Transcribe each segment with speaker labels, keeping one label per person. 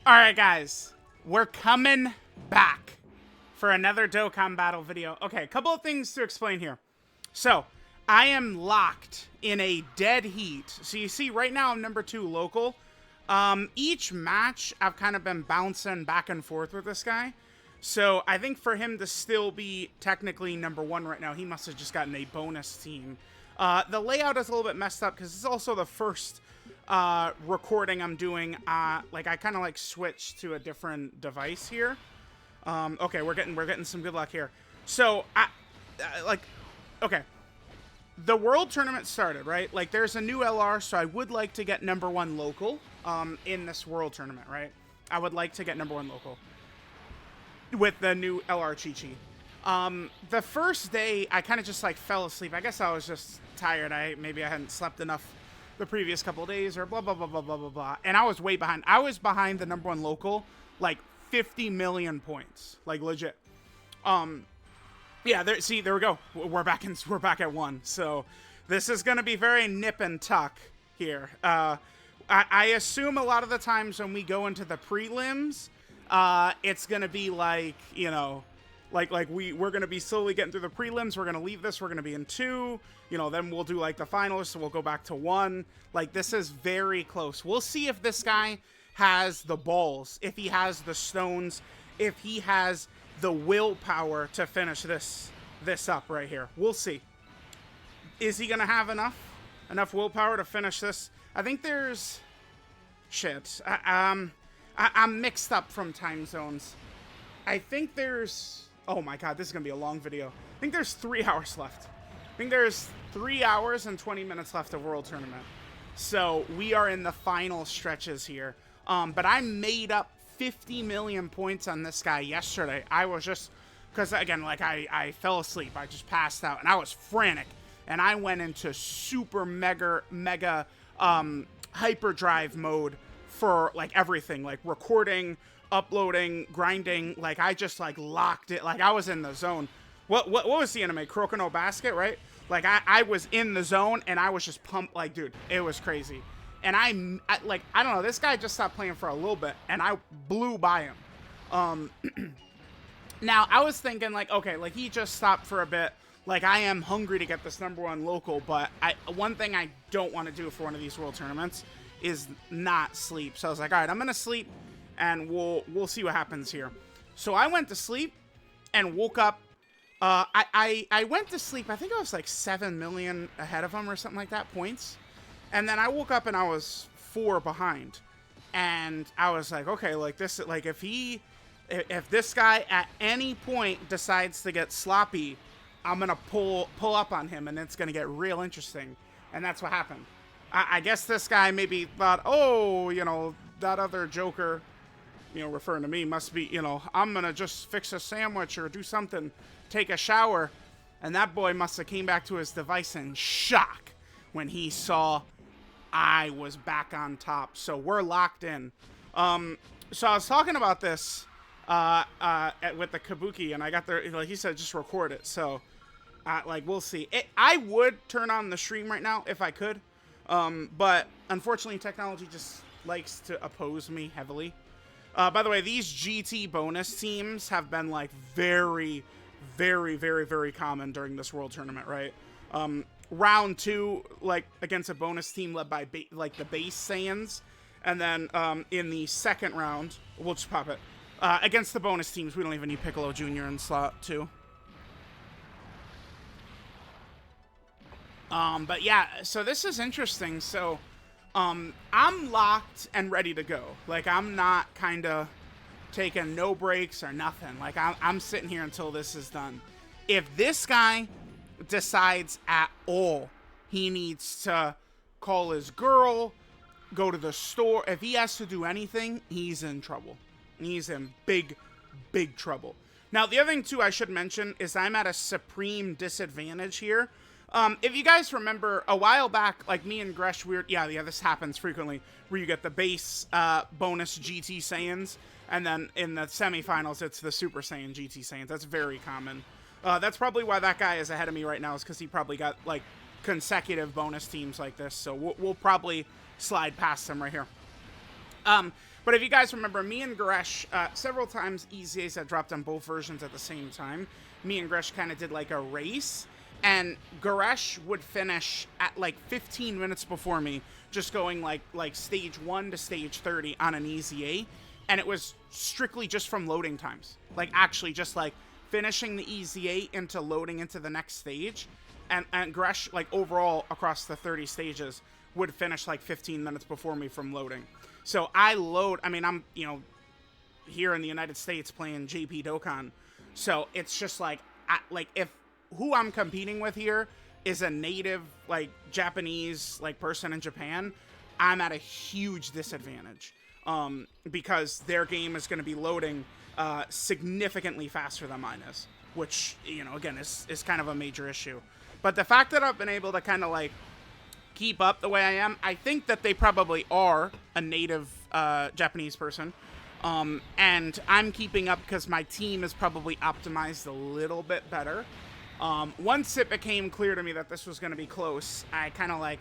Speaker 1: Alright guys, we're coming back for another Dokkan battle video. Okay, a couple of things to explain here. So, I am locked in a dead heat. So you see, right now I'm number 2 local. Each match, I've kind of been bouncing back and forth with this guy. So, I think for him to still be technically number 1 right now, he must have just gotten a bonus team. The layout is a little bit messed up because it's also the first recording I'm doing. Like, I kind of like switched to a different device here. Okay, we're getting some good luck here. So, okay. The World Tournament started, right? Like, there's a new LR, so I would like to get number 1 local, in this World Tournament, right? I would like to get number 1 local with the new LR Chi-Chi. The first day, I kind of just, like, fell asleep. I guess I was just tired. Maybe I hadn't slept enough the previous couple of days, or blah, blah, blah, blah, blah, blah, blah. And I was way behind. I was behind the number 1 local, like, 50 million points. Like, legit. Yeah, there we go. We're back at 1. So this is going to be very nip and tuck here. I assume a lot of the times when we go into the prelims, it's going to be like, you know, like we're going to be slowly getting through the prelims. We're going to leave this. We're going to be in 2. You know, then we'll do like the finalists. So we'll go back to 1. Like, this is very close. We'll see if this guy has the balls, if he has the stones, if he has the willpower to finish this up right here. We'll see. Is he gonna have enough willpower to finish this? I think there's shit. I'm mixed up from time zones. I think there's, oh my god, this is gonna be a long video. I think there's 3 hours left. I think there's 3 hours and 20 minutes left of World Tournament. So we are in the final stretches here. But I made up 50 million points on this guy yesterday. I was just, because again, like, I fell asleep. I just passed out, and I was frantic. And I went into super mega hyperdrive mode for, like, everything. Like, recording, uploading, grinding. Like, I just, like, locked it. Like, I was in the zone. What was the anime? Kuroko no Basket, right? Like, I was in the zone, and I was just pumped. Like, dude, it was crazy. And I don't know, this guy just stopped playing for a little bit, and I blew by him. Now, I was thinking, like, okay, like, he just stopped for a bit. Like, I am hungry to get this number 1 local, but one thing I don't want to do for one of these World Tournaments is not sleep. So I was like, all right, I'm going to sleep, and we'll see what happens here. So I went to sleep and woke up. I went to sleep, I think I was like 7 million ahead of him or something like that, points. And then I woke up and I was 4 behind. And I was like, okay, like, this, like, if this guy at any point decides to get sloppy, I'm going to pull up on him, and it's going to get real interesting. And that's what happened. I guess this guy maybe thought, oh, you know, that other Joker, you know, referring to me, must be, you know, I'm going to just fix a sandwich or do something, take a shower. And that boy must have came back to his device in shock when he saw I was back on top. So we're locked in. So I was talking about this with the Kabuki, and I got there, like, he said, just record it. So, like, we'll see. I would turn on the stream right now if I could, but unfortunately, technology just likes to oppose me heavily. By the way, these GT bonus teams have been, like, very, very, very, very common during this World Tournament, right? Round 2, like, against a bonus team led by, like, the base Saiyans. And then, in the second round, we'll just pop it. Against the bonus teams, we don't even need Piccolo Jr. in slot 2. But yeah, so this is interesting. So, I'm locked and ready to go. Like, I'm not kind of taking no breaks or nothing. Like, I'm sitting here until this is done. If this guy decides at all he needs to call his girl, go to the store, if he has to do anything, he's in trouble. He's in big trouble. Now, the other thing too I should mention is I'm at a supreme disadvantage here. If you guys remember a while back, like, me and Gresh, yeah, this happens frequently, where you get the base bonus GT Saiyans, and then in the semifinals it's the Super Saiyan GT Saiyans. That's very common. That's probably why that guy is ahead of me right now, is because he probably got, like, consecutive bonus teams like this. So we'll probably slide past him right here. But if you guys remember, me and Gresh, several times EZAs had dropped on both versions at the same time. Me and Gresh kind of did like a race, and Gresh would finish at like 15 minutes before me, just going like stage 1 to stage 30 on an EZA, and it was strictly just from loading times. Like actually just like finishing the EZA into loading into the next stage, and Gresh, like overall across the 30 stages, would finish like 15 minutes before me from loading. So I mean, I'm, you know, here in the United States playing JP Dokkan. So it's just like, if who I'm competing with here is a native, like, Japanese, like, person in Japan, I'm at a huge disadvantage. Because their game is going to be loading significantly faster than mine is. Which, you know, again, is kind of a major issue. But the fact that I've been able to kind of, like, keep up the way I am, I think that they probably are a native Japanese person. And I'm keeping up because my team is probably optimized a little bit better. Once it became clear to me that this was going to be close, I kind of like,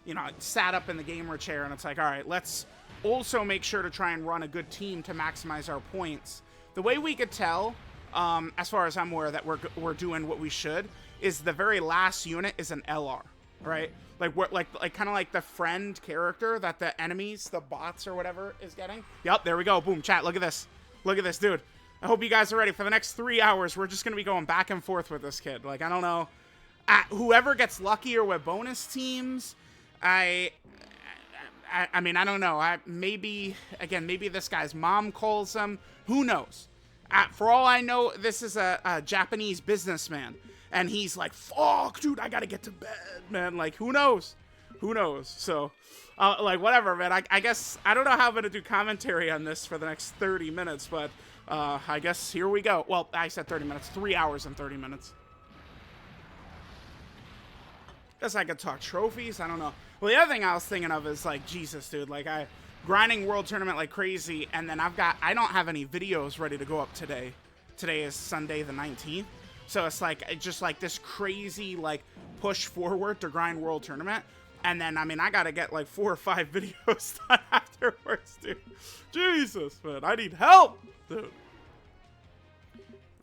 Speaker 1: you know, sat up in the gamer chair and it's like, all right, let's also make sure to try and run a good team to maximize our points. The way we could tell, as far as I'm aware, that we're doing what we should, is the very last unit is an LR, right? Like we're like kind of like the friend character that the enemies, the bots or whatever, is getting. Yep, there we go. Boom, chat. Look at this. Look at this, dude. I hope you guys are ready. For the next 3 hours, we're just gonna be going back and forth with this kid. Like, I don't know. Whoever gets luckier with bonus teams, I mean, I don't know. Maybe this guy's mom calls him. Who knows? For all I know, this is a Japanese businessman. And he's like, fuck, dude, I gotta get to bed, man. Like, who knows? Who knows? So, like, whatever, man. I guess, I don't know how I'm gonna do commentary on this for the next 30 minutes, but I guess here we go. Well, I said 30 minutes. 3 hours and 30 minutes. Guess I could talk trophies. I don't know. Well, the other thing I was thinking of is, like, Jesus, dude. Like, grinding World Tournament like crazy, and then I don't have any videos ready to go up today. Today is Sunday the 19th. So it's like, just like this crazy, like, push forward to grind World Tournament. And then, I mean, I gotta get like 4 or 5 videos done afterwards, dude. Jesus, man. I need help, dude.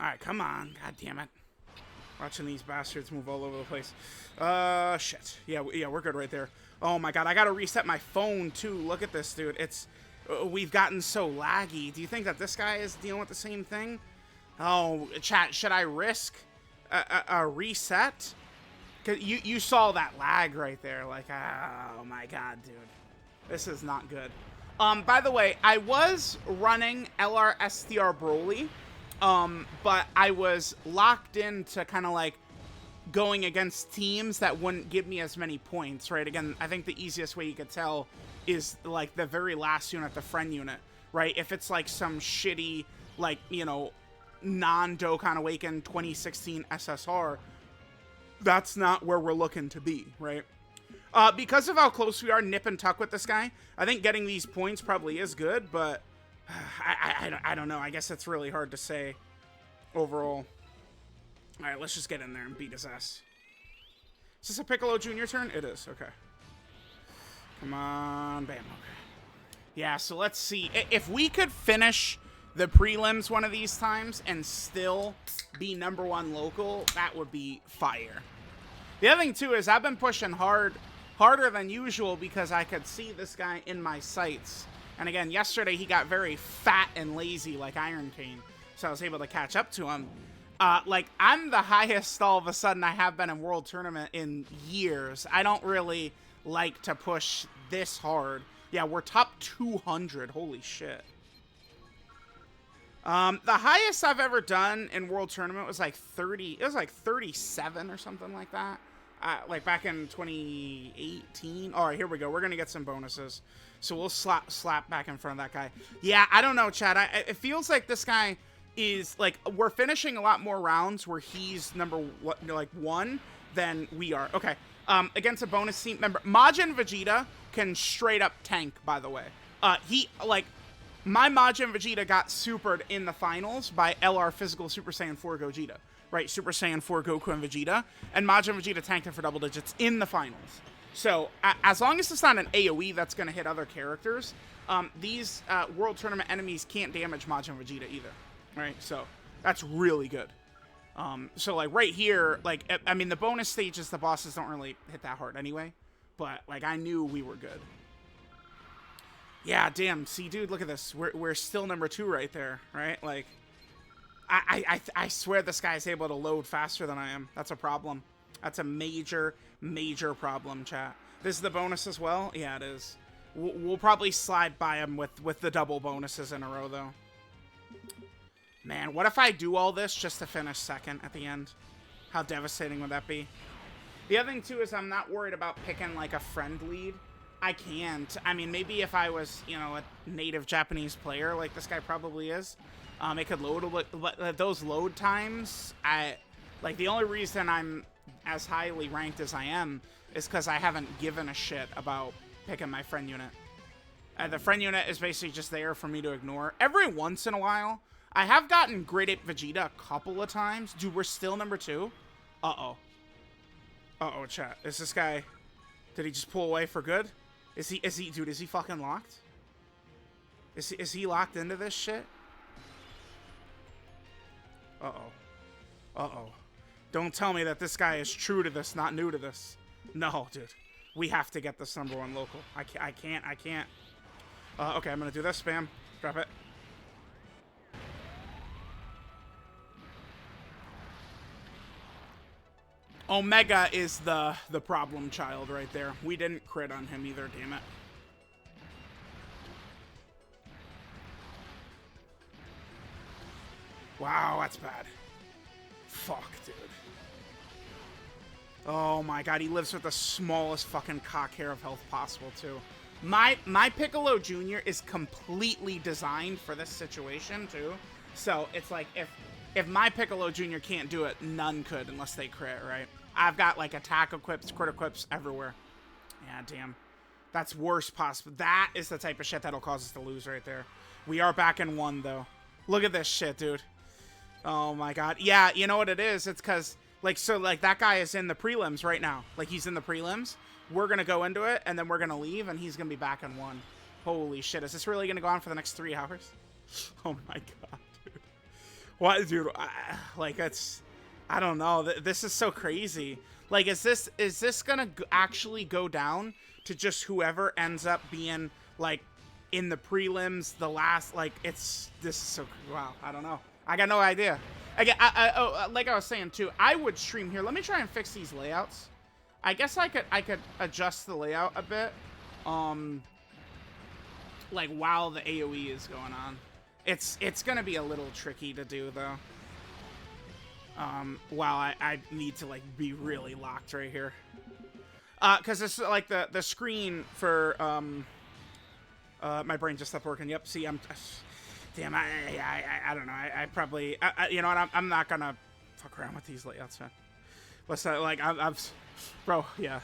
Speaker 1: Alright, come on. God damn it. Watching these bastards move all over the place. Shit. Yeah, we're good right there. Oh my god, I gotta reset my phone, too. Look at this, dude. We've gotten so laggy. Do you think that this guy is dealing with the same thing? Oh, chat, should I risk a reset? Cause you saw that lag right there. Like, oh my god, dude. This is not good. By the way, I was running LR STR Broly, but I was locked into kind of like going against teams that wouldn't give me as many points, right? Again, I think the easiest way you could tell is like the very last unit, the friend unit, right? If it's like some shitty, like, you know, non-Dokkan Awakened 2016 SSR, that's not where we're looking to be, right? Because of how close we are nip and tuck with this guy, I think getting these points probably is good, but I don't know. I guess it's really hard to say overall. All right, let's just get in there and beat his ass. Is this a Piccolo Jr. turn? It is. Okay. Come on. Bam. Okay. Yeah, so let's see. If we could finish the prelims one of these times and still be #1 local, that would be fire. The other thing, too, is I've been pushing harder than usual because I could see this guy in my sights. And again, yesterday he got very fat and lazy like Iron Cane, so I was able to catch up to him. Like, I'm the highest all of a sudden I have been in World Tournament in years. I don't really like to push this hard. Yeah, we're top 200. Holy shit. The highest I've ever done in World Tournament was like 30. It was like 37 or something like that. Like back in 2018. All right, here we go. We're going to get some bonuses. So we'll slap back in front of that guy. Yeah, I don't know, Chad. It feels like this guy is like, we're finishing a lot more rounds where he's #1 than we are. Okay. Against a bonus team member, Majin Vegeta can straight up tank, by the way. My Majin Vegeta got supered in the finals by LR Physical Super Saiyan 4 Gogeta. Right, Super Saiyan 4 Goku and Vegeta. And Majin Vegeta tanked it for double digits in the finals. So, as long as it's not an AoE that's going to hit other characters, these World Tournament enemies can't damage Majin Vegeta either, right? So that's really good. So like right here, like, I mean, the bonus stages, the bosses don't really hit that hard anyway, but like I knew we were good. Yeah, damn. See, dude, look at this. We're still number 2 right there, right? Like, I swear this guy's able to load faster than I am. That's a problem. That's a major, major problem, chat. This is the bonus as well? Yeah, it is. We'll probably slide by him with the double bonuses in a row, though. Man, what if I do all this just to finish second at the end? How devastating would that be? The other thing, too, is I'm not worried about picking, like, a friend lead. I can't. I mean, maybe if I was, you know, a native Japanese player, like this guy probably is, it could load a bit, but those load times, like, the only reason I'm as highly ranked as I am is because I haven't given a shit about picking my friend unit. The friend unit is basically just there for me to ignore. Every once in a while, I have gotten Great Ape Vegeta a couple of times. Dude, we're still number 2. Uh-oh. Uh-oh, chat. Is this guy... Did he just pull away for good? Dude, is he fucking locked? Is he locked into this shit? Uh-oh. Uh-oh. Don't tell me that this guy is true to this, not new to this. No, dude. We have to get this number 1 local. I can't. Okay, I'm gonna do this. Spam. Drop it. Omega is the problem child right there. We didn't crit on him either, damn it. Wow, that's bad. Fuck, dude. Oh my god, he lives with the smallest fucking cock hair of health possible, too. My Piccolo Jr. is completely designed for this situation, too. So, it's like, if my Piccolo Jr. can't do it, none could unless they crit, right? I've got, like, attack equips, crit equips everywhere. Yeah, damn. That's worst possible. That is the type of shit that'll cause us to lose right there. We are back in 1, though. Look at this shit, dude. Oh, my God. Yeah, you know what it is? It's because, like, so, like, that guy is in the prelims right now. Like, he's in the prelims. We're going to go into it, and then we're going to leave, and he's going to be back in 1. Holy shit. Is this really going to go on for the next 3 hours? Oh, my God. What, dude? Like, that's... I don't know. This is so crazy. Like, is this gonna actually go down to just whoever ends up being, like, in the prelims, the last, like, this is so... Wow, I don't know. I got no idea. Again, like I was saying, too, I would stream here. Let me try and fix these layouts. I guess I could adjust the layout a bit. Like, while the AoE is going on. It's gonna be a little tricky to do, though. While I need to, like, be really locked right here. Because it's, like, the screen for, my brain just stopped working. Yep, see, damn, I don't know. I probably, you know what, I'm not gonna fuck around with these layouts, man. Let's not, like, bro, yeah,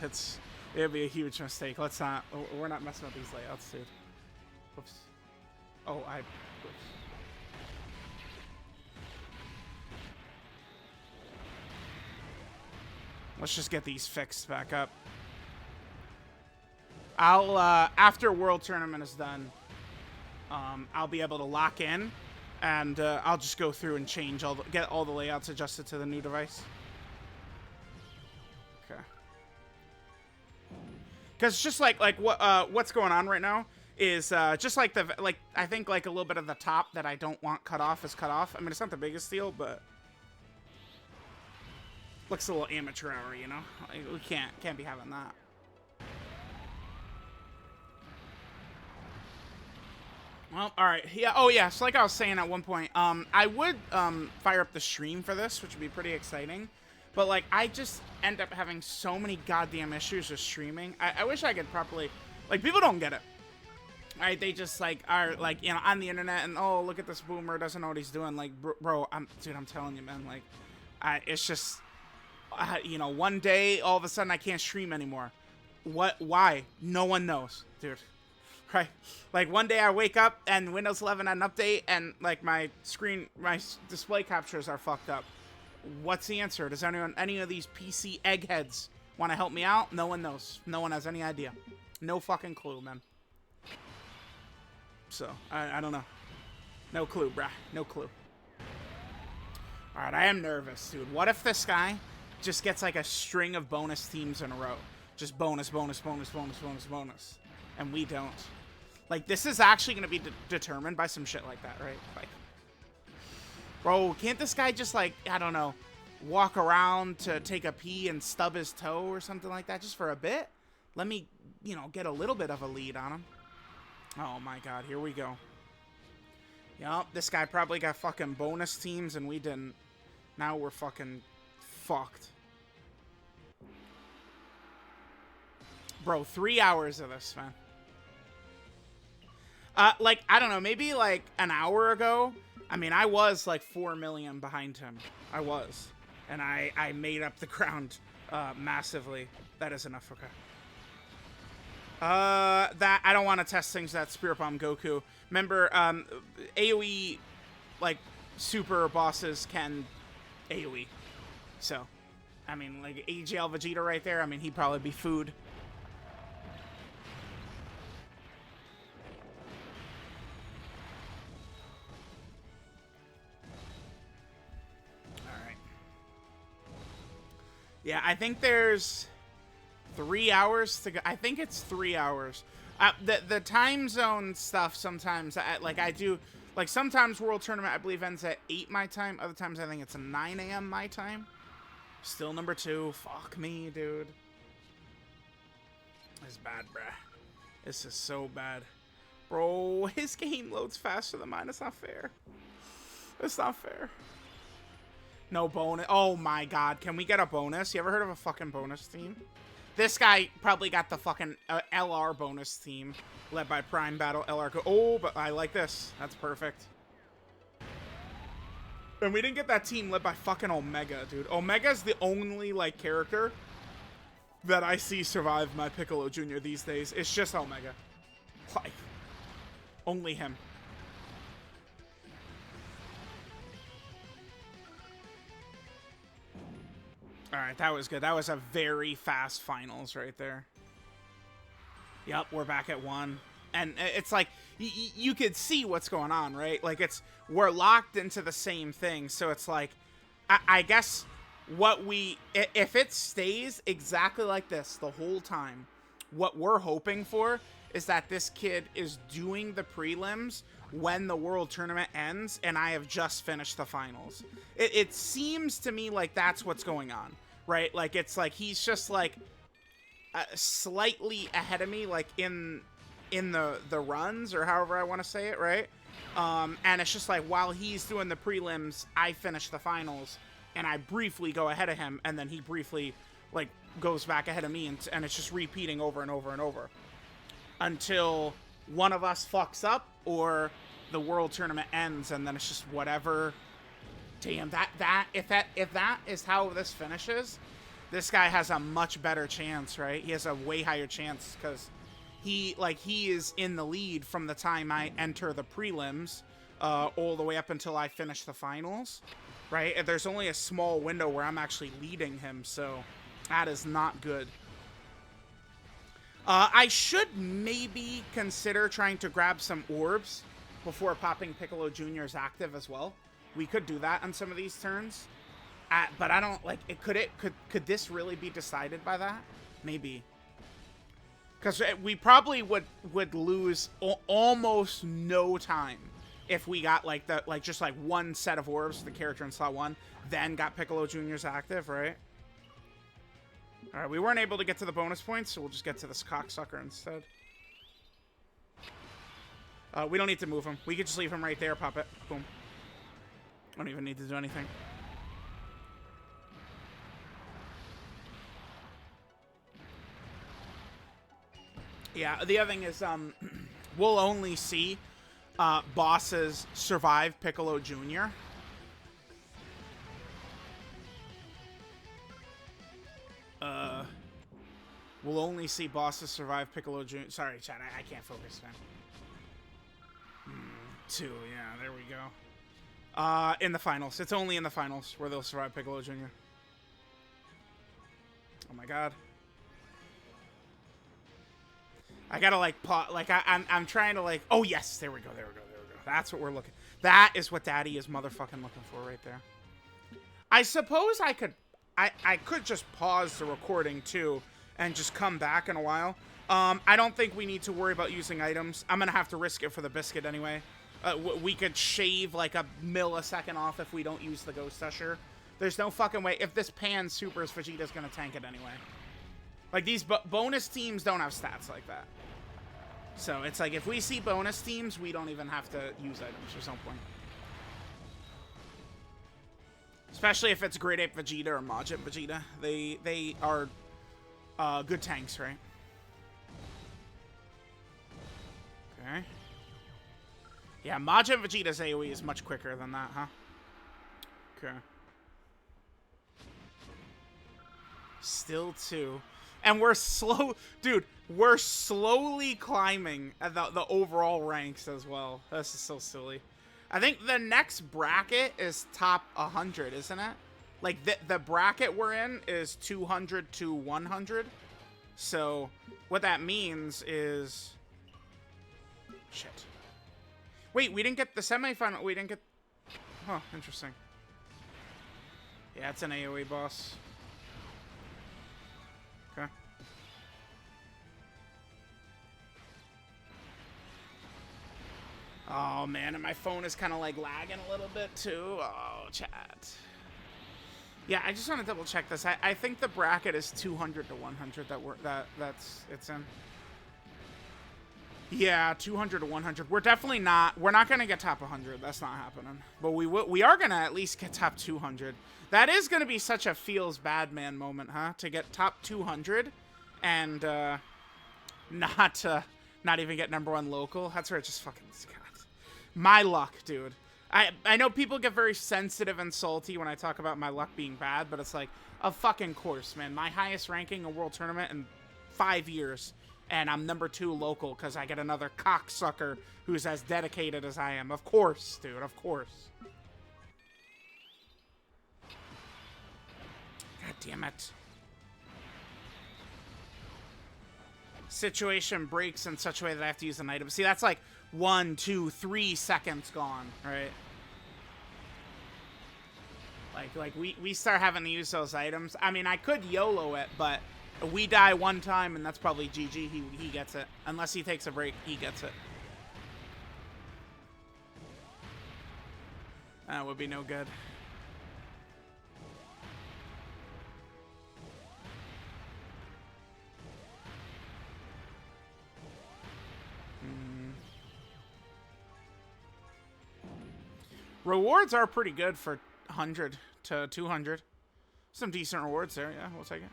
Speaker 1: it'd be a huge mistake. Let's not, we're not messing with these layouts, dude. Oops. Oh, oops. Let's just get these fixed back up. I'll, after World Tournament is done, I'll be able to lock in, and I'll just go through and change get all the layouts adjusted to the new device. Okay. Because it's just like what's going on right now is just like I think like a little bit of the top that I don't want cut off is cut off. I mean, it's not the biggest deal, but looks a little amateur hour, you know? Like, we can't be having that. Well, all right. Yeah. Oh, yeah. So like I was saying at one point, I would fire up the stream for this, which would be pretty exciting. But like, I just end up having so many goddamn issues with streaming. I wish I could properly, like, people don't get it. Right? They just like are like, you know, on the internet and, oh, look at this boomer, doesn't know what he's doing. Like, bro, dude, I'm telling you, man. Like, it's just. You know, one day, all of a sudden, I can't stream anymore. Why? No one knows, dude. Right? Like, one day I wake up, and Windows 11 had an update, and, like, my display captures are fucked up. What's the answer? Does any of these PC eggheads want to help me out? No one knows. No one has any idea. No fucking clue, man. So, I don't know. No clue, bruh. No clue. Alright, I am nervous, dude. What if this guy just gets like a string of bonus teams in a row? Just bonus, bonus, bonus, bonus, bonus, bonus. And we don't. Like, this is actually going to be determined by some shit like that, right? Like, bro, can't this guy just, like, I don't know, walk around to take a pee and stub his toe or something like that just for a bit? Let me, you know, get a little bit of a lead on him. Oh, my God. Here we go. Yup, this guy probably got fucking bonus teams and we didn't. Now we're fucking fucked. Bro, 3 hours of this, man. Like, I don't know, maybe like an hour ago, I mean, I was like 4 million behind him. I was. And I made up the ground massively. That is enough, okay. That, I don't want to test things that Spirit Bomb Goku. Remember, AoE, like, super bosses can AoE. So, I mean, like, AGL Vegeta right there, I mean, he'd probably be food. Yeah, I think there's 3 hours to go. I think it's 3 hours. The time zone stuff sometimes, I do, like sometimes World Tournament I believe ends at 8 my time. Other times I think it's 9 a.m. my time. Still number 2. Fuck me, dude. This is bad, bruh. This is so bad. Bro, his game loads faster than mine. It's not fair. It's not fair. No bonus. Oh my God. Can we get a bonus? You ever heard of a fucking bonus team? This guy probably got the fucking LR bonus team led by Prime Battle LR. Oh, but I like this. That's perfect. And we didn't get that team led by fucking Omega, dude. Omega's the only, like, character that I see survive my Piccolo Jr. these days. It's just Omega. Like, only him. Alright, that was good. That was a very fast finals right there. Yep, we're back at 1. And it's like, you could see what's going on, right? Like, we're locked into the same thing. So it's like, I guess if it stays exactly like this the whole time, what we're hoping for is that this kid is doing the prelims when the World Tournament ends and I have just finished the finals. It seems to me like that's what's going on, right? Like, it's like he's just like slightly ahead of me, like in the runs, or however I want to say it, right? And it's just like while he's doing the prelims, I finish the finals and I briefly go ahead of him, and then he briefly like goes back ahead of me, and it's just repeating over and over and over until one of us fucks up or the World Tournament ends, and then it's just whatever. Damn, if that is how this finishes, this guy has a much better chance, right? He has a way higher chance because he is in the lead from the time I enter the prelims all the way up until I finish the finals, right? And there's only a small window where I'm actually leading him, so that is not good. I should maybe consider trying to grab some orbs before popping Piccolo Jr.'s active as well. We could do that on some of these turns. But I don't, like, could this really be decided by that? Maybe. Because we probably would lose almost no time if we got, like, just, like, one set of orbs, the character in slot 1, then got Piccolo Jr.'s active, right? Alright, we weren't able to get to the bonus points, so we'll just get to this cocksucker instead. We don't need to move him. We could just leave him right there, pop it. Boom. Don't even need to do anything. Yeah, the other thing is, we'll only see bosses survive Piccolo Jr. We'll only see bosses survive Piccolo Jr. Sorry, chat, I can't focus, man. 2, yeah, there we go. In the finals. It's only in the finals where they'll survive Piccolo Jr. Oh my God. I gotta like pause. Like I'm trying to like. Oh yes, there we go. There we go. There we go. That's what we're looking. That is what Daddy is motherfucking looking for right there. I suppose I could just pause the recording too and just come back in a while. I don't think we need to worry about using items. I'm gonna have to risk it for the biscuit anyway. We could shave like a millisecond off if we don't use the Ghost Usher. There's no fucking way. If this pan supers, Vegeta's gonna tank it anyway. Like, these bonus teams don't have stats like that. So, it's like, if we see bonus teams, we don't even have to use items. There's no point. Especially if it's Great Ape Vegeta or Majin Vegeta. They are good tanks, right? Okay. Yeah, Majin Vegeta's AoE is much quicker than that, huh? Okay. Still 2. And we're slow... Dude, we're slowly climbing at the overall ranks as well. This is so silly. I think the next bracket is top 100, isn't it? Like, the bracket we're in is 200 to 100. So, what that means is... Shit. Wait, we didn't get the semifinal. We didn't get... Huh, interesting. Yeah, it's an AoE boss. Okay. Oh, man, and my phone is kind of, like, lagging a little bit, too. Oh, chat. Yeah, I just want to double check this. I think the bracket is 200 to 100 it's in. Yeah, 200 to 100. We're definitely not... We're not going to get top 100. That's not happening. But we are going to at least get top 200. That is going to be such a feels bad man moment, huh? To get top 200 and not even get #1 local. That's where it just fucking... God. My luck, dude. I know people get very sensitive and salty when I talk about my luck being bad, but it's like, of fucking course, man. My highest ranking in World Tournament in 5 years... And I'm #2 local because I get another cocksucker who's as dedicated as I am. Of course, dude. Of course. God damn it. Situation breaks in such a way that I have to use an item. See, that's like 1, 2, 3 seconds gone, right? Like we start having to use those items. I mean, I could YOLO it, but... We die one time, and that's probably GG. He gets it. Unless he takes a break, he gets it. That would be no good. Rewards are pretty good for 100 to 200. Some decent rewards there. Yeah, we'll take it.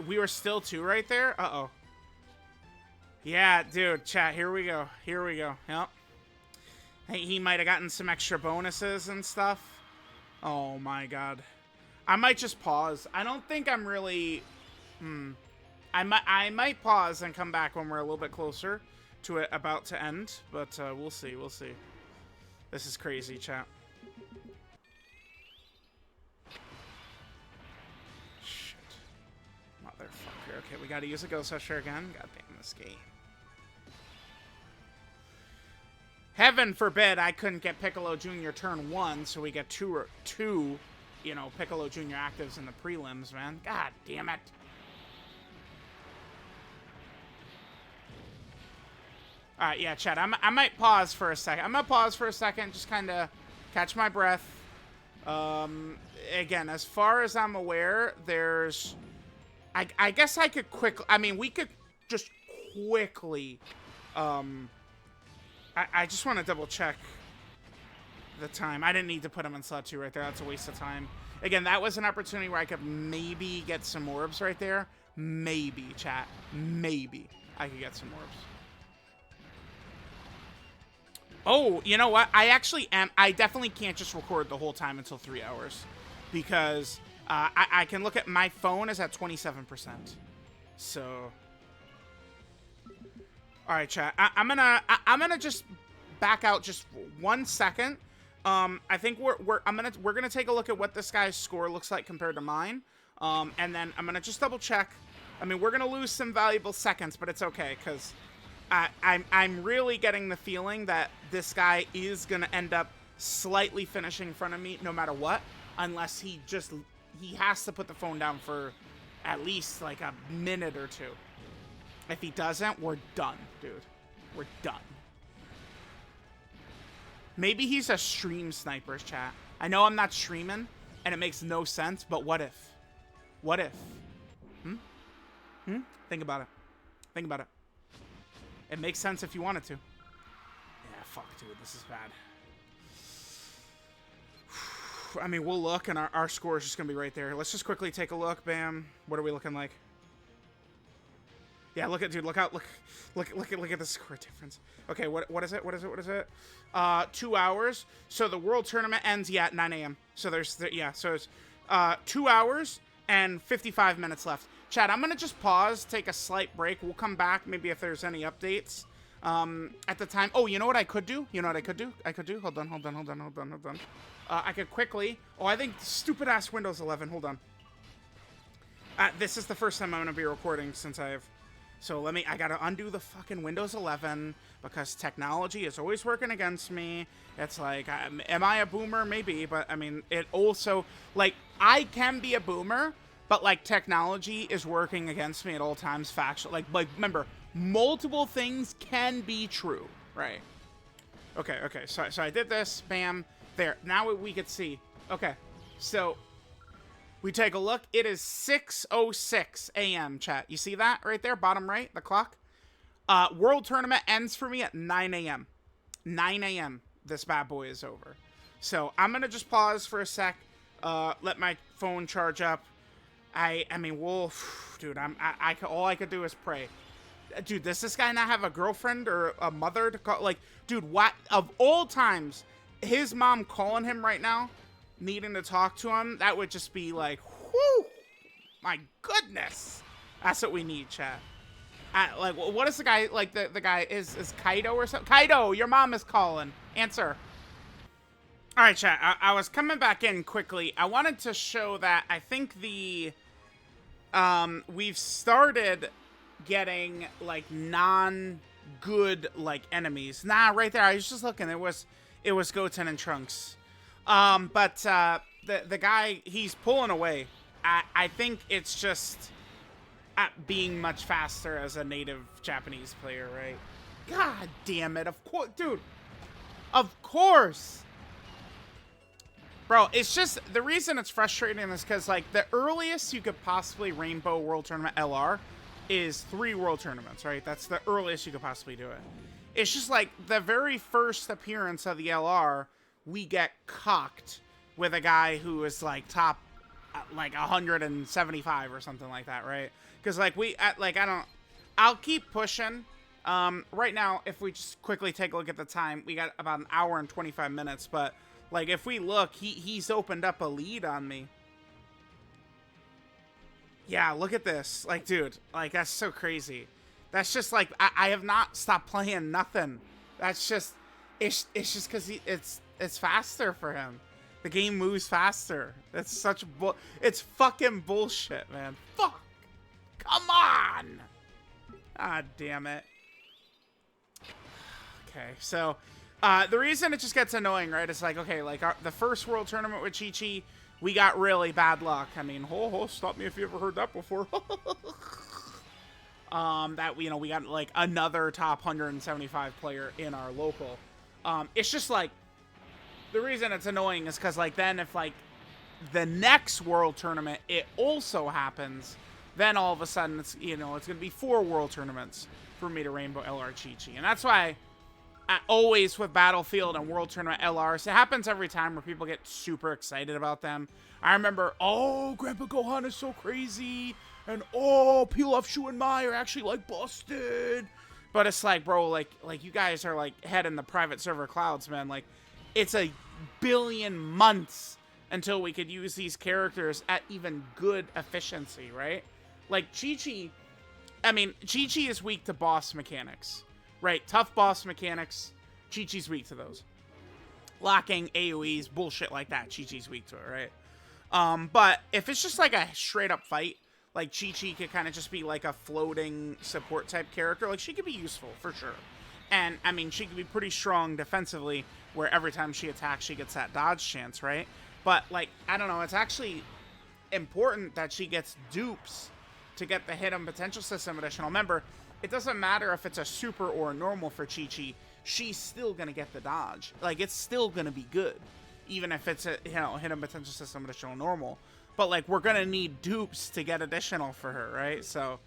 Speaker 1: We were still 2 right there? Uh-oh. Yeah, dude, chat, here we go. Here we go. Yep. Hey, he might have gotten some extra bonuses and stuff. Oh, my God. I might just pause. I don't think I'm really... I might pause and come back when we're a little bit closer to it about to end. But we'll see. We'll see. This is crazy, chat. Motherfucker. Okay, we gotta use a Ghost Usher again. God damn this game. Heaven forbid I couldn't get Piccolo Jr. turn 1, so we get two, you know, Piccolo Jr. actives in the prelims, man. God damn it. Alright, yeah, chat. I might pause for a second. I'm gonna pause for a second, just kind of catch my breath. Again, as far as I'm aware, there's... I guess I could quickly... I mean, we could just quickly... I just want to double check the time. I didn't need to put him in slot 2 right there. That's a waste of time. Again, that was an opportunity where I could maybe get some orbs right there. Maybe, chat. Maybe I could get some orbs. Oh, you know what? I actually am... I definitely can't just record the whole time until 3 hours. Because... I can look at my phone is at 27%. So, all right, chat. I'm gonna just back out just 1 second. I think we're gonna take a look at what this guy's score looks like compared to mine. And then I'm gonna just double check I mean, we're going to lose some valuable seconds, but it's okay, because I'm really getting the feeling that this guy is going to end up slightly finishing in front of me no matter what, unless he has to put the phone down for at least like a minute or two. If he doesn't, we're done, dude. We're done. Maybe he's a stream sniper's chat. I know I'm not streaming, and it makes no sense, but what if? What if? Think about it. Think about it. It makes sense if you wanted to. Yeah, fuck, dude. This is bad. I mean, we'll look, and our score is just going to be right there. Let's just quickly take a look. Bam. What are we looking like? Yeah, look at, dude, look out, look at the score difference. Okay, what is it? What is it? 2 hours. So the world tournament ends, yeah, at 9 a.m. So so it's 2 hours and 55 minutes left. Chat, I'm gonna just pause, take a slight break. We'll come back, maybe if there's any updates. At the time, oh, you know what I could do? Hold on. I could quickly, I think stupid ass Windows 11, hold on. This is the first time I'm gonna be recording since so I gotta undo the fucking Windows 11 because technology is always working against me. It's like, am I a boomer? Maybe, but I mean, it also, like, I can be a boomer, but like technology is working against me at all times, factual. Like remember, multiple things can be true, right? Okay, so I did this, bam, there. Now we could see. Okay, so we take a look. It is 6:06 a.m. chat. You see that right there, bottom right, the clock? World tournament ends for me at 9 a.m. 9 a.m. This bad boy is over. So I'm gonna just pause for a sec. Let my phone charge up. I mean, dude. All I could do is pray. Dude, does this guy not have a girlfriend or a mother to call? Like, dude, what of all times, his mom calling him right now, needing to talk to him, that would just be like, whoo, my goodness. That's what we need, chat. Like, what is the guy, like, the guy, is Kaido or something? Kaido, your mom is calling. Answer. All right, chat, I was coming back in quickly. I wanted to show that I think we've started getting, like, non-good, like, enemies. Nah, right there, I was just looking. It was Goten and Trunks. But the guy, he's pulling away. I think it's just being much faster as a native Japanese player, right? God damn it, of course, dude. Of course. Bro, it's just, the reason it's frustrating is because, like, the earliest you could possibly Rainbow World Tournament LR is 3 World Tournaments, right? That's the earliest you could possibly do it. It's just, like, the very first appearance of the LR, we get cocked with a guy who is, like, top, like, 175 or something like that, right? Because, like, I'll keep pushing. Right now, if we just quickly take a look at the time, we got about an hour and 25 minutes, but, like, if we look, he's opened up a lead on me. Yeah, look at this. Like, dude, like, that's so crazy. That's just, like, I have not stopped playing nothing. That's just, it's just because it's faster for him. The game moves faster. That's such it's fucking bullshit, man. Fuck. Come on. God damn it. Okay, so the reason it just gets annoying, right, is like, okay, like the first World Tournament with Chi-Chi, we got really bad luck. I mean, stop me if you ever heard that before. That, you know, we got like another top 175 player in our local. It's just like, the reason it's annoying is because, like, then if, like, the next World Tournament, it also happens, then all of a sudden, it's, you know, it's going to be 4 World Tournaments for me to Rainbow LR Chi-Chi. And that's why I always, with Battlefield and World Tournament LRs, it happens every time where people get super excited about them. I remember, oh, Grandpa Gohan is so crazy, and oh, Pilaf, Shu, and Mai are actually, like, busted. But it's like, bro, like you guys are, like, head in the private server clouds, man. Like, it's a billion months until we could use these characters at even good efficiency, right? Like, Chi-Chi, I mean, Chi-Chi is weak to boss mechanics, right? Tough boss mechanics, Chi-Chi's weak to those. Locking, AoEs, bullshit like that, Chi-Chi's weak to it, right? But if it's just like a straight up fight, like Chi-Chi could kind of just be like a floating support type character. Like, she could be useful for sure. And I mean, she could be pretty strong defensively, where every time she attacks, she gets that dodge chance, right? But like, I don't know, it's actually important that she gets dupes to get the hidden potential system additional. Remember, it doesn't matter if it's a super or a normal for Chi-Chi, she's still gonna get the dodge. Like, it's still gonna be good, even if it's a, you know, hidden potential system additional normal. But like, we're gonna need dupes to get additional for her, right? So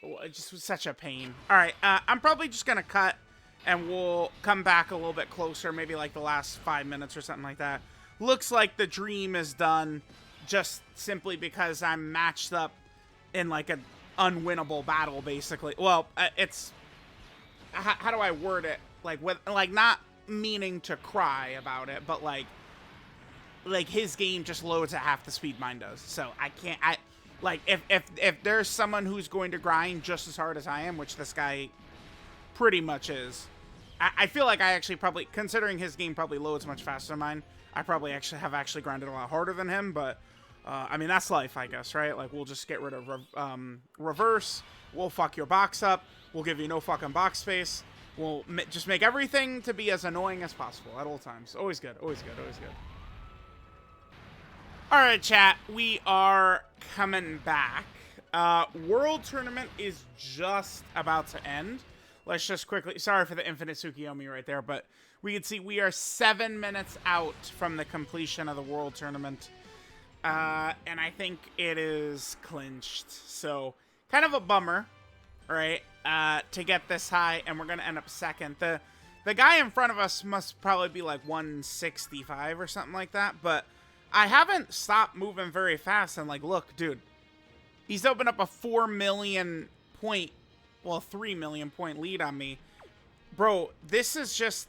Speaker 1: it just was such a pain. All right, I'm probably just gonna cut, and we'll come back a little bit closer, maybe like the last 5 minutes or something like that. Looks like the dream is done, just simply because I'm matched up in like an unwinnable battle, basically. Well, it's, how do I word it? Like, with, like, not meaning to cry about it, but like his game just loads at half the speed mine does. So I can't, like, if there's someone who's going to grind just as hard as I am, which this guy pretty much is, I feel like I actually probably, considering his game probably loads much faster than mine, I probably have grinded a lot harder than him. But I mean, that's life, I guess, right? Like, we'll just get rid of reverse. We'll fuck your box up. We'll give you no fucking box space. We'll just make everything to be as annoying as possible at all times. Always good, always good, always good. All right, chat, we are coming back. World Tournament is just about to end. Let's just quickly, sorry for the infinite Tsukiyomi right there, but we can see we are 7 minutes out from the completion of the World Tournament. And I think it is clinched. So, kind of a bummer, right? To get this high, and we're going to end up second. The guy in front of us must probably be like 165 or something like that, but I haven't stopped moving very fast. And like, look, dude, he's opened up a 4 million point, well, 3 million point lead on me. Bro, this is just,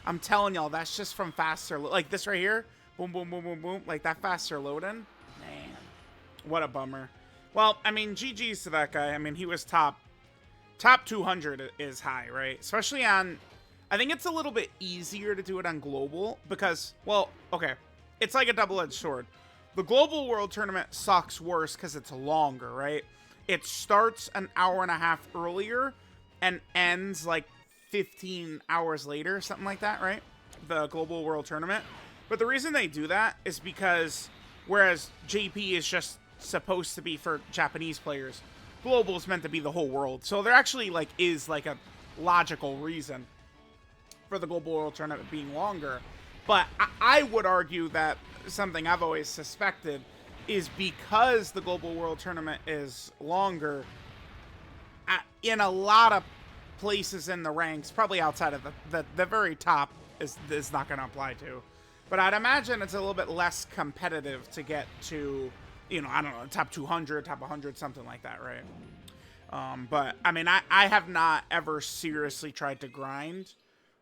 Speaker 1: I'm telling y'all, that's just from faster, like this right here. Boom, boom, boom, boom, boom. Like that faster loading. Man, what a bummer. Well, I mean, GG's to that guy. I mean, he was top 200 is high, right? Especially on, I think it's a little bit easier to do it on global because, well, okay, it's like a double-edged sword. The global world tournament sucks worse because it's longer, right? It starts an hour and a half earlier and ends like 15 hours later, something like that, right? The global world tournament. But the reason they do that is because whereas JP is just supposed to be for Japanese players, global is meant to be the whole world. So there actually like is like a logical reason for the global world tournament being longer. But I would argue that something I've always suspected is because the global world tournament is longer, in a lot of places in the ranks, probably outside of the very top is not going to apply to. But I'd imagine it's a little bit less competitive to get to, you know, I don't know, top 200, top 100, something like that, right? But, I mean, I have not ever seriously tried to grind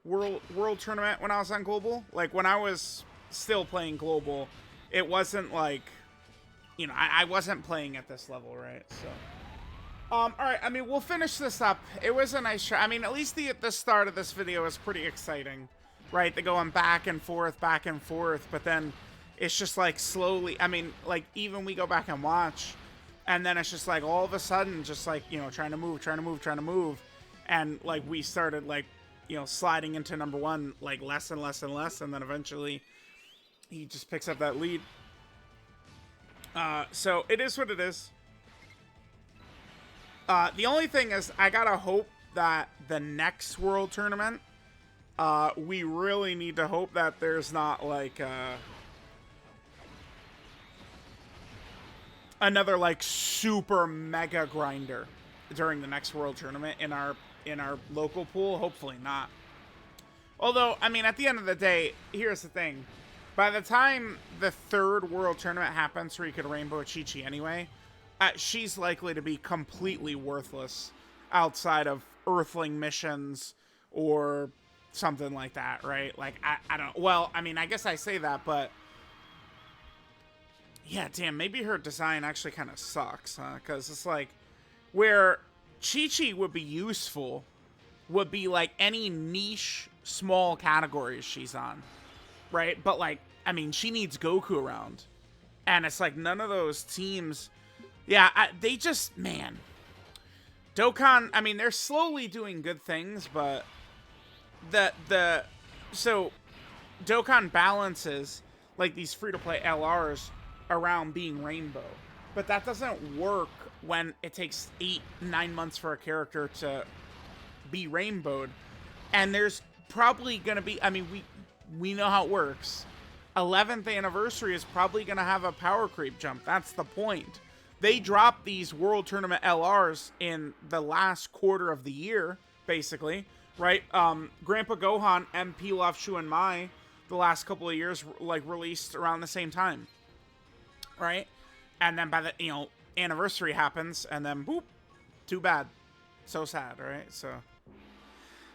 Speaker 1: World Tournament when I was on Global. Like, when I was still playing Global, it wasn't like, you know, I wasn't playing at this level, right? So, all right, I mean, we'll finish this up. It was a nice try. I mean, at least the start of this video is pretty exciting. Right, they're going back and forth, but then it's just like slowly, I mean, like even we go back and watch, and then it's just like all of a sudden, just like, you know, trying to move, and like we started like, you know, sliding into number one, like less and less and less, and then eventually he just picks up that lead. So it is what it is. The only thing is, I gotta hope that the next World Tournament, we really need to hope that there's not like another like super mega grinder during the next World Tournament in our local pool. Hopefully not. Although, I mean, at the end of the day, here's the thing. By the time the third World Tournament happens where you could Rainbow Chi-Chi anyway, she's likely to be completely worthless outside of Earthling missions or something like that, right? Like, I don't, well, I mean, I guess I say that, but yeah, damn, maybe her design actually kind of sucks, huh? Because it's like, where Chi-Chi would be useful would be like any niche small categories she's on, right? But like, I mean, she needs Goku around, and it's like none of those teams Yeah, they just, man. Dokkan, I mean, they're slowly doing good things, but so Dokkan balances like these free-to-play LRs around being rainbow. But that doesn't work when it takes 8-9 months for a character to be rainbowed. And there's probably going to be, I mean, we know how it works. 11th anniversary is probably going to have a power creep jump. That's the point. They drop these World Tournament LRs in the last quarter of the year, basically, right? Grandpa Gohan and Pilaf, Shu, and Mai, the last couple of years, like, released around the same time, right? And then by the, you know, anniversary happens, and then, boop, too bad. So sad, right? So,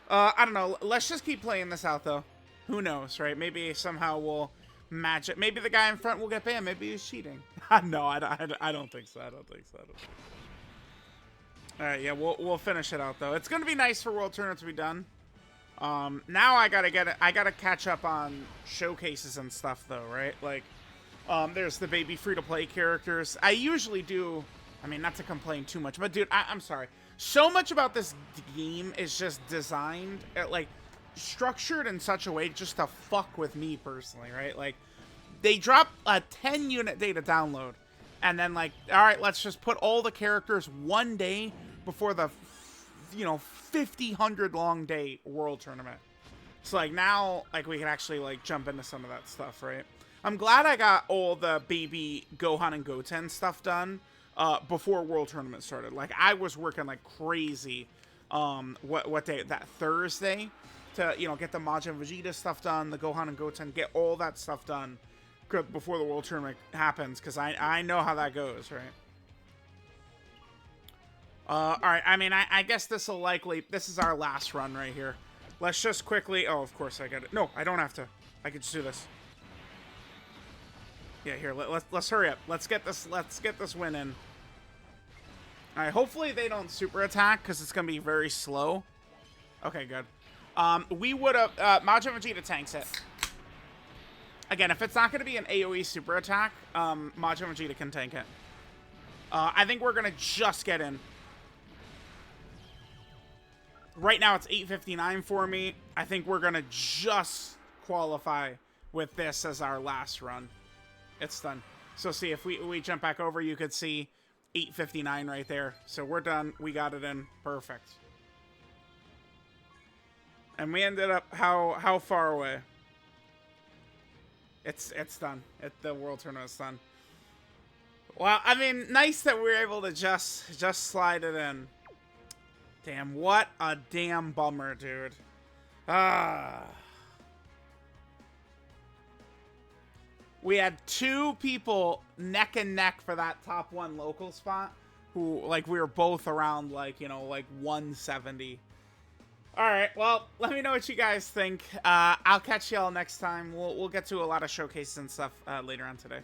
Speaker 1: I don't know. Let's just keep playing this out, though. Who knows, right? Maybe somehow we'll match it. Maybe the guy in front will get banned. Maybe he's cheating. No, I don't think so. I don't think so. All right, yeah, we'll finish it out though. It's gonna be nice for World Tournament to be done. Now I gotta catch up on showcases and stuff though, right? Like, there's the baby free-to-play characters. I usually do. I mean, not to complain too much, but dude, I'm sorry. So much about this game is just designed, like, structured in such a way just to fuck with me personally, right? Like, they drop a 10-unit data download, and then, like, all right, let's just put all the characters one day before the, you know, 50-100 long day World Tournament. So, like, now, like, we can actually, like, jump into some of that stuff, right? I'm glad I got all the baby Gohan and Goten stuff done before World Tournament started. Like, I was working like crazy, what day? That Thursday, to, you know, get the Majin Vegeta stuff done, the Gohan and Goten, get all that stuff done before the World Tournament happens, because I know how that goes, right? Alright, I mean, I guess this is our last run right here. Let's just quickly, oh, of course I get it. No, I don't have to. I can just do this. Yeah, here, let's hurry up. Let's get this win in. Alright, hopefully they don't super attack, because it's going to be very slow. Okay, good. We would have, Majin Vegeta tanks it. Again, if it's not going to be an AoE super attack, Majin Vegeta can tank it. I think we're going to just get in. Right now, it's 8:59 for me. I think we're going to just qualify with this as our last run. It's done. So, see, if we jump back over, you could see 8:59 right there. So, we're done. We got it in. Perfect. And we ended up how far away? It's done. The World Tournament's done. Well, I mean, nice that we were able to just slide it in. Damn, what a damn bummer, dude. We had two people neck and neck for that top one local spot who, like, we were both around, like, you know, like 170. Alright, well, let me know what you guys think. I'll catch y'all next time. We'll get to a lot of showcases and stuff later on today.